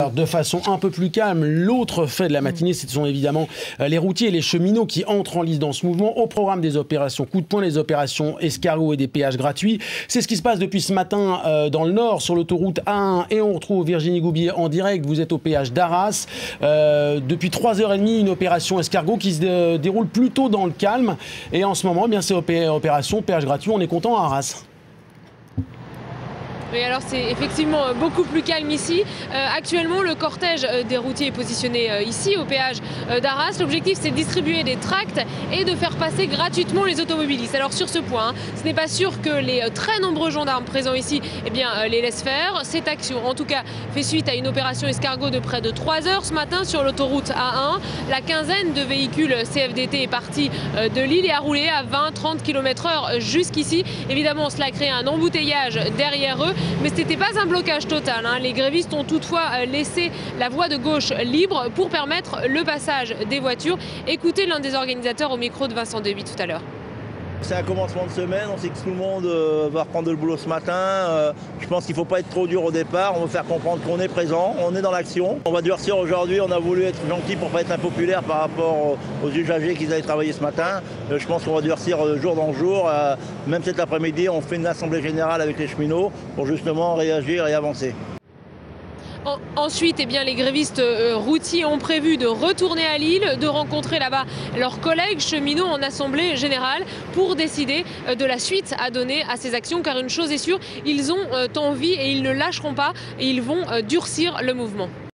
Alors, de façon un peu plus calme, l'autre fait de la matinée, ce sont évidemment les routiers et les cheminots qui entrent en lice dans ce mouvement. Au programme des opérations coup de poing, les opérations escargots et des péages gratuits. C'est ce qui se passe depuis ce matin dans le nord, sur l'autoroute A1. Et on retrouve Virginie Goubier en direct. Vous êtes au péage d'Arras. Depuis 3h30, une opération escargot qui se déroule plutôt dans le calme. Et en ce moment, eh bien, c'est opération péage gratuit. On est content à Arras. Oui, alors c'est effectivement beaucoup plus calme ici. Actuellement, le cortège des routiers est positionné ici, au péage d'Arras. L'objectif, c'est de distribuer des tracts et de faire passer gratuitement les automobilistes. Alors sur ce point, ce n'est pas sûr que les très nombreux gendarmes présents ici les laissent faire. Cette action, en tout cas, fait suite à une opération escargot de près de 3 heures ce matin sur l'autoroute A1. La quinzaine de véhicules CFDT est partie de Lille et a roulé à 20-30 km/h jusqu'ici. Évidemment, cela crée un embouteillage derrière eux. Mais ce n'était pas un blocage total. Les grévistes ont toutefois laissé la voie de gauche libre pour permettre le passage des voitures. Écoutez l'un des organisateurs au micro de Vincent Dehuy tout à l'heure. C'est un commencement de semaine, on sait que tout le monde va reprendre le boulot ce matin. Je pense qu'il ne faut pas être trop dur au départ, on veut faire comprendre qu'on est présent, on est dans l'action. On va durcir aujourd'hui, on a voulu être gentil pour ne pas être impopulaire par rapport aux usagers qui allaient travailler ce matin. Je pense qu'on va durcir jour dans jour. Même cet après-midi, on fait une assemblée générale avec les cheminots pour justement réagir et avancer. Ensuite, les grévistes routiers ont prévu de retourner à Lille, de rencontrer là-bas leurs collègues cheminots en assemblée générale pour décider de la suite à donner à ces actions. Car une chose est sûre, ils ont envie et ils ne lâcheront pas et ils vont durcir le mouvement.